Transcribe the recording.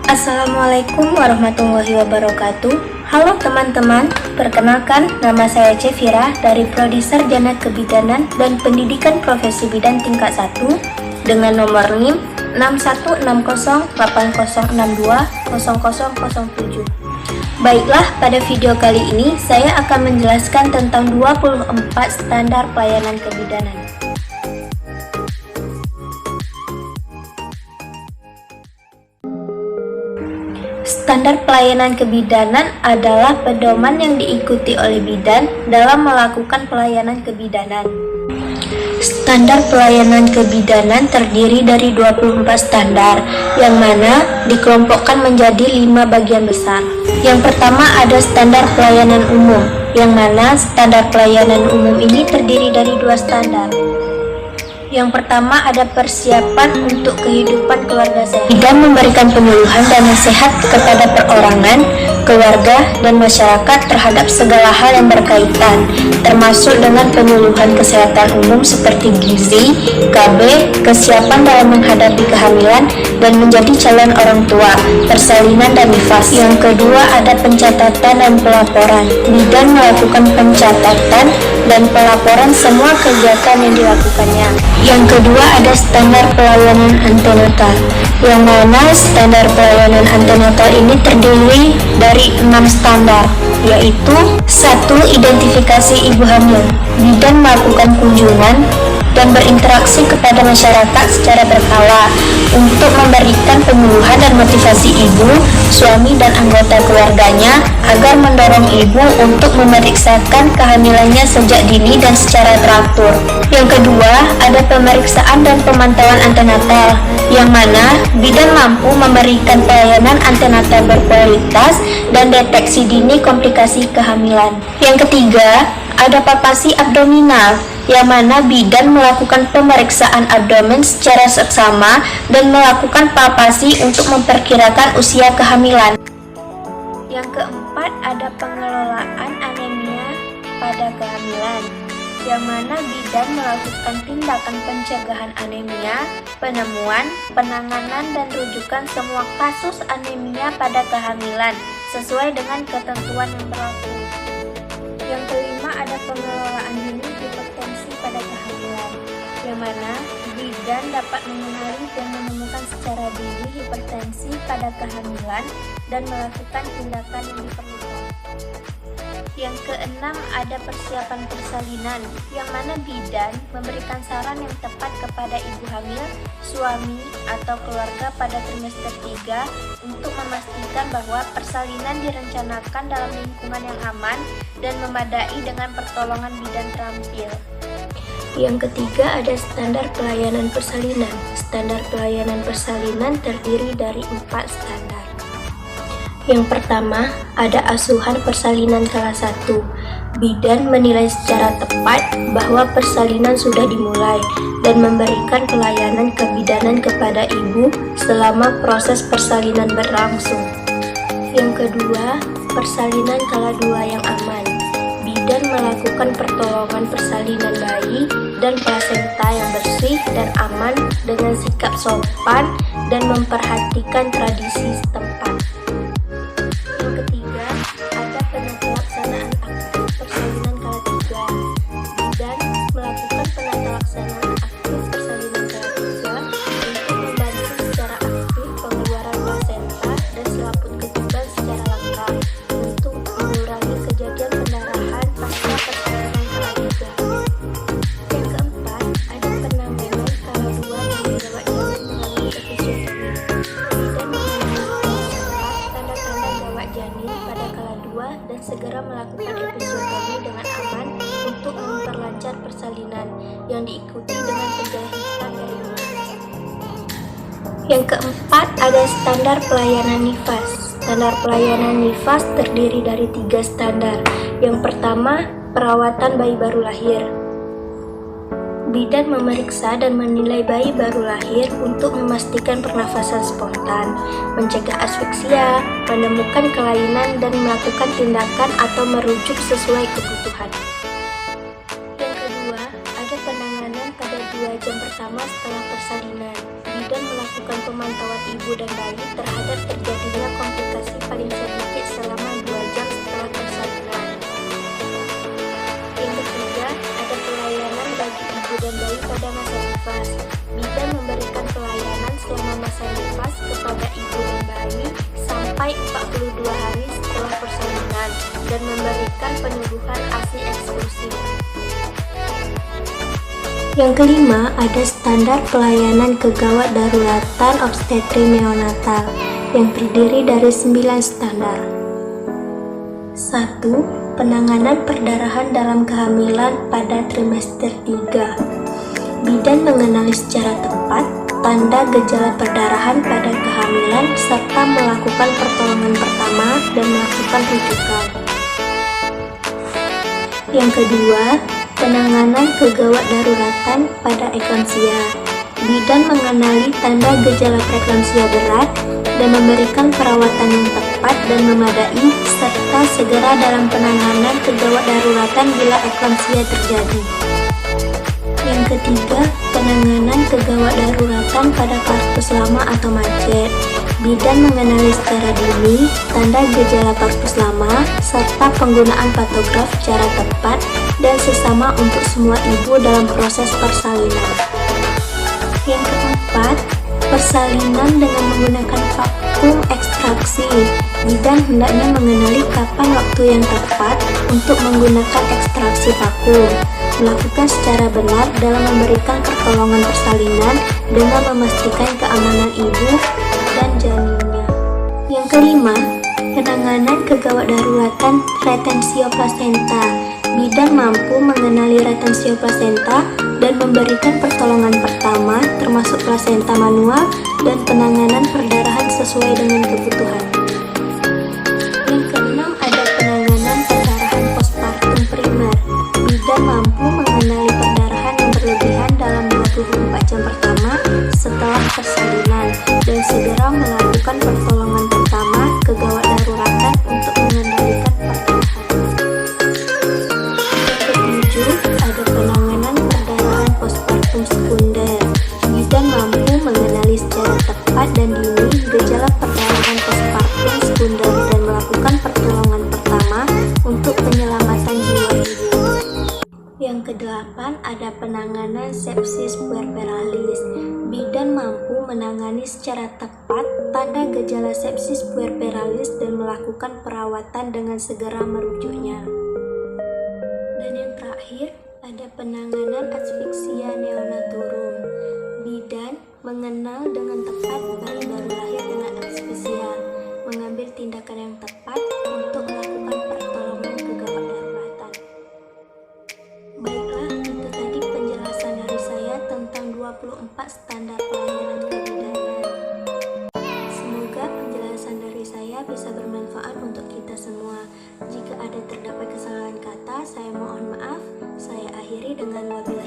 Assalamualaikum warahmatullahi wabarakatuh. Halo teman-teman, perkenalkan nama saya Cevira dari Prodi Sarjana Kebidanan dan Pendidikan Profesi Bidan tingkat 1 dengan nomor NIM 616080620007. Baiklah, pada video kali ini saya akan menjelaskan tentang 24 standar pelayanan kebidanan. Standar pelayanan kebidanan adalah pedoman yang diikuti oleh bidan dalam melakukan pelayanan kebidanan. Standar pelayanan kebidanan terdiri dari 24 standar, yang mana dikelompokkan menjadi 5 bagian besar. Yang pertama ada standar pelayanan umum, yang mana standar pelayanan umum ini terdiri dari 2 standar. Yang pertama ada persiapan untuk kehidupan keluarga sehat. Bidan memberikan penyuluhan dan nasihat kepada perorangan, keluarga, dan masyarakat terhadap segala hal yang berkaitan, termasuk dengan penyuluhan kesehatan umum seperti gizi, KB, kesiapan dalam menghadapi kehamilan, dan menjadi calon orang tua, persalinan, dan nifas. Yang kedua ada pencatatan dan pelaporan. Bidan melakukan pencatatan dan pelaporan semua kegiatan yang dilakukannya. Yang kedua ada standar pelayanan antenatal, yang mana standar pelayanan antenatal ini terdiri dari 6 standar, yaitu 1. Identifikasi ibu hamil. Bidan melakukan kunjungan dan berinteraksi kepada masyarakat secara berkala untuk memberikan penyuluhan dan motivasi ibu, suami, dan anggota keluarganya agar mendorong ibu untuk memeriksakan kehamilannya sejak dini dan secara teratur. Yang kedua, ada pemeriksaan dan pemantauan antenatal, yang mana bidan mampu memberikan pelayanan antenatal berkualitas dan deteksi dini komplikasi kehamilan. Yang ketiga, ada palpasi abdominal, yang mana bidan melakukan pemeriksaan abdomen secara seksama dan melakukan palpasi untuk memperkirakan usia kehamilan. Yang keempat ada pengelolaan anemia pada kehamilan, yang mana bidan melakukan tindakan pencegahan anemia, penemuan, penanganan, dan rujukan semua kasus anemia pada kehamilan sesuai dengan ketentuan yang berlaku. Yang kelima ada pengelolaan dini hipertensi pada kehamilan, yang mana bidan dapat mengenali dan menemukan secara dini hipertensi pada kehamilan dan melakukan tindakan yang diperlukan. Yang keenam ada persiapan persalinan, yang mana bidan memberikan saran yang tepat kepada ibu hamil, suami, atau keluarga pada trimester 3 untuk memastikan bahwa persalinan direncanakan dalam lingkungan yang aman dan memadai dengan pertolongan bidan terampil. Yang ketiga ada standar pelayanan persalinan. Standar pelayanan persalinan terdiri dari 4 standar. Yang pertama, ada asuhan persalinan kelas 1. Bidan menilai secara tepat bahwa persalinan sudah dimulai dan memberikan pelayanan kebidanan kepada ibu selama proses persalinan berlangsung. Yang kedua, persalinan kelas 2 yang aman. Bidan melakukan pertolongan persalinan bayi dan plasenta yang bersih dan aman dengan sikap sopan dan memperhatikan tradisi setempat. Yang ketiga, ada penata-laksanaan aktif persalinan kelas 3. Bidan melakukan penata-laksanaan aktif persalinan kelas 3 untuk membantu secara aktif pengeluaran plasenta dan selaput ketuban secara lengkap untuk mengurangi kejadian pendarahan pasca persalinan kelas 3. Yang keempat, ada penanganan kelas 2 yang dirawat janin melalui episiotomi. Bidan tanda-tanda gawat janin pada kala 2 dan segera melakukan episiotomi dengan aman untuk memperlancar persalinan yang diikuti dengan penjahitan perineum. Yang keempat ada standar pelayanan nifas. Standar pelayanan nifas terdiri dari 3 standar. Yang pertama, perawatan bayi baru lahir. Bidan memeriksa dan menilai bayi baru lahir untuk memastikan pernafasan spontan, mencegah asfiksia, menemukan kelainan, dan melakukan tindakan atau merujuk sesuai kebutuhan. Yang kedua, ada penanganan pada 2 jam pertama pertama setelah persalinan. Bidan melakukan pemantauan ibu dan bayi terhadap terjadinya komplikasi paling sedikit selama 2 jam setelah persalinan. Yang ketiga, ada pelayanan bagi ibu dan bayi pada masa nifas. Bidan memberikan pelayanan selama masa nifas kepada ibu dan bayi sampai 42 hari setelah persalinan dan memberikan penyuluhan ASI eksklusif. Yang kelima, ada standar pelayanan kegawat daruratan obstetri neonatal yang terdiri dari 9 standar. 1. Penanganan perdarahan dalam kehamilan pada trimester 3. Bidan mengenali secara tepat tanda gejala perdarahan pada kehamilan serta melakukan pertolongan pertama dan melakukan rujukan. Yang kedua, penanganan kegawat daruratan pada eklamsia. Bidan mengenali tanda gejala preeklamsia berat dan memberikan perawatan yang tepat dan memadai serta segera dalam penanganan kegawat daruratan bila eklamsia terjadi. Yang ketiga, penanganan kegawat daruratan pada partus lama atau macet. Bidan mengenali secara dini tanda gejala partus lama serta penggunaan patograf secara tepat dan sesama untuk semua ibu dalam proses persalinan. Yang keempat, persalinan dengan menggunakan vakum ekstraksi. Bidan hendaknya mengenali kapan waktu yang tepat untuk menggunakan ekstraksi vakum, melakukan secara benar dalam memberikan pertolongan persalinan dengan memastikan keamanan ibu dan janinnya. Yang kelima, penanganan kegawat daruratan retensio plasenta. Bidan mampu mengenali retensio plasenta dan memberikan pertolongan pertama termasuk plasenta manual dan penanganan perdarahan sesuai dengan kebutuhan. Yang keenam, ada penanganan perdarahan postpartum primer. Bidan mampu mengenali perdarahan yang berlebihan dalam 24 jam pertama setelah persalinan dan segera melakukan pertolongan pertama kegawat daruratan untuk mengendalikan perdarahan. Yang ketujuh, ada penanganan perdarahan postpartum sekunder. Bidan mampu mengenali secara tepat dan dini gejala perdarahan postpartum sekunder dan melakukan pertolongan pertama untuk penyelamatan jiwa ibu. Yang kedelapan, ada penanganan sepsis puerperalis. Bidan mampu menangani secara tepat tanda gejala sepsis puerperalis dan melakukan perawatan dengan segera merujuknya. Dan yang terakhir, ada penanganan asfiksia neonatorum. Bidan mengenal dengan tepat bayi baru lahir dengan asfiksia, mengambil tindakan yang tepat untuk melakukan pertolongan kegawat daruratan. Baiklah, itu tadi penjelasan dari saya tentang 24 standar pelayanan kebidanan. Semoga penjelasan dari saya bisa bermanfaat untuk kita semua. Jika ada terdapat kesalahan kata, saya mohon maaf. Saya akhiri dengan wabillahi